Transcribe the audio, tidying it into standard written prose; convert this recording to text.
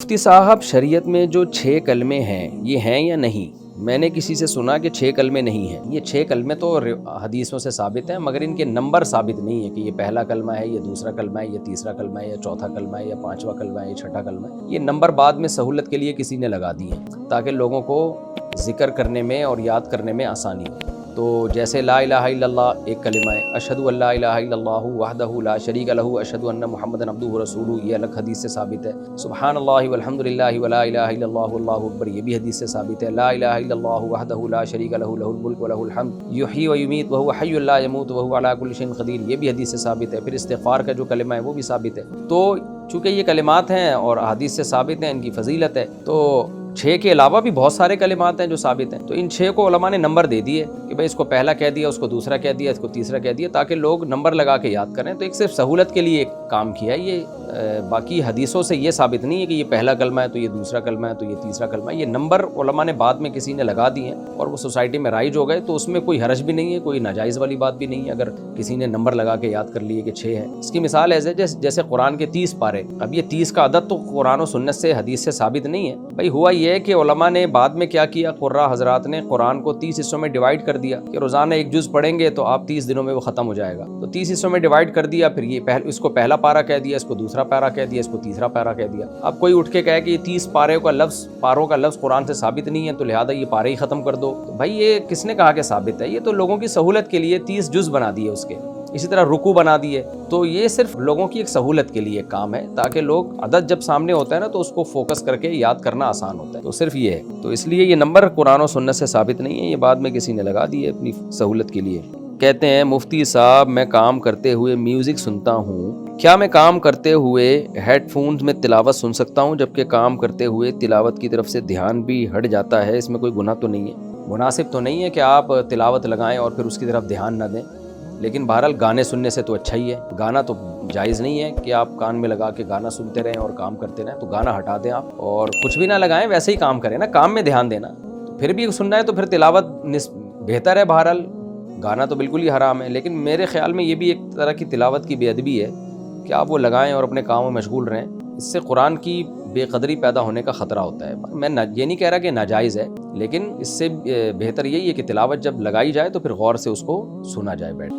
مفتی صاحب شریعت میں جو 6 کلمے ہیں یہ ہیں یا نہیں؟ میں نے کسی سے سنا کہ 6 کلمے نہیں ہیں۔ یہ 6 کلمے تو حدیثوں سے ثابت ہیں، مگر ان کے نمبر ثابت نہیں ہے کہ یہ پہلا کلمہ ہے، یہ دوسرا کلمہ ہے، یہ تیسرا کلمہ ہے، یہ چوتھا کلمہ ہے، یا 5واں کلمہ ہے، یہ 6ٹھا کلمہ ہے۔ یہ نمبر بعد میں سہولت کے لیے کسی نے لگا دیے ہیں تاکہ لوگوں کو ذکر کرنے میں اور یاد کرنے میں آسانی ہو۔ تو جیسے لا الہ الا اللہ ایک کلمہ ہے، اشہد ان لا الہ الا اللہ وحدہ لا شریک لہ اشہد ان محمدًا عبدہ ورسولہ، یہ الگ حدیث سے ثابت ہے۔ سبحان اللہ والحمد للہ ولا الہ الا اللہ واللہ اکبر، یہ بھی حدیث سے ثابت ہے۔ لا الہ الا اللہ وحدہ لا شریک لہ لہ الملک ولہ الحمد یحیی ویمیت وہو حی لا یموت وہو علی کل شیء قدیر، یہ بھی حدیث سے ثابت ہے۔ پھر استغفار کا جو کلمہ ہے وہ بھی ثابت ہے۔ تو چونکہ یہ کلمات ہیں اور حدیث سے ثابت ہیں، ان کی فضیلت ہے، تو 6 کے علاوہ بھی بہت سارے کلمات ہیں جو ثابت ہیں، تو ان 6 کو علماء نے نمبر دے دیے کہ بھائی اس کو پہلا کہہ دیا، اس کو دوسرا کہہ دیا، اس کو تیسرا کہہ دیا، تاکہ لوگ نمبر لگا کے یاد کریں۔ تو ایک صرف سہولت کے لیے ایک کام کیا ہے یہ، باقی حدیثوں سے یہ ثابت نہیں ہے کہ یہ پہلا کلمہ ہے تو یہ دوسرا کلمہ ہے تو یہ تیسرا کلمہ ہے۔ یہ نمبر علماء نے بعد میں کسی نے لگا دیے ہیں اور وہ سوسائٹی میں رائج ہو گئے، تو اس میں کوئی حرج بھی نہیں ہے، کوئی ناجائز والی بات بھی نہیں ہے اگر کسی نے نمبر لگا کے یاد کر لیے کہ 6 ہے۔ اس کی مثال ایسے جیسے قرآن کے 30 پارے، اب یہ 30 کا عدد تو قرآن و سنت سے حدیث سے ثابت نہیں ہے۔ بھائی ہوا یہ ہے کہ علماء نے بعد میں کیا کیا، قراء حضرات نے قرآن کو 30 حصوں میں ڈیوائیڈ کر دیا کہ روزانہ ایک جز پڑھیں گے تو آپ 30 دنوں میں وہ ختم ہو جائے گا، تو 30 حصوں میں ڈیوائیڈ کر دیا۔ پھر یہ اس کو پہلا پارہ کہہ دیا، اس کو دوسرا پارہ کہہ دیا، اس کو تیسرا پارہ کہہ دیا۔ اب کوئی اٹھ کے کہے کہ یہ 30 پاروں کا لفظ قرآن سے ثابت نہیں ہے تو لہذا یہ پارے ہی ختم کر دو، تو بھائی یہ کس نے کہا کہ ثابت ہے؟ یہ تو لوگوں کی سہولت کے لیے 30 جز بنا دیے اس کے، اسی طرح رکوع بنا دیے، تو یہ صرف لوگوں کی ایک سہولت کے لیے کام ہے تاکہ لوگ عدد جب سامنے ہوتا ہے نا تو اس کو فوکس کر کے یاد کرنا آسان ہوتا ہے، تو صرف یہ ہے۔ تو اس لیے یہ نمبر قرآن و سنت سے ثابت نہیں ہے، یہ بعد میں کسی نے لگا دیے اپنی سہولت کے لیے۔ کہتے ہیں مفتی صاحب میں کام کرتے ہوئے میوزک سنتا ہوں، کیا میں کام کرتے ہوئے ہیڈ فونز میں تلاوت سن سکتا ہوں جبکہ کام کرتے ہوئے تلاوت کی طرف سے دھیان بھی ہٹ جاتا ہے؟ اس میں کوئی گناہ تو نہیں ہے؟ مناسب تو نہیں ہے کہ آپ تلاوت لگائیں اور پھر اس کی طرف دھیان نہ دیں، لیکن بہرحال گانے سننے سے تو اچھا ہی ہے۔ گانا تو جائز نہیں ہے کہ آپ کان میں لگا کے گانا سنتے رہیں اور کام کرتے رہیں، تو گانا ہٹا دیں آپ اور کچھ بھی نہ لگائیں، ویسے ہی کام کریں نا، کام میں دھیان دینا۔ تو پھر بھی سننا ہے تو پھر تلاوت بہتر ہے، بہرحال گانا تو بالکل ہی حرام ہے، لیکن میرے خیال میں یہ بھی ایک طرح کی تلاوت کی بے ادبی ہے کہ آپ وہ لگائیں اور اپنے کاموں میں مشغول رہیں، اس سے قرآن کی بے قدری پیدا ہونے کا خطرہ ہوتا ہے۔ میں یہ نہیں کہہ رہا کہ ناجائز ہے، لیکن اس سے بہتر یہی ہے کہ تلاوت جب لگائی جائے تو پھر غور سے اس کو سنا جائے بیٹھ۔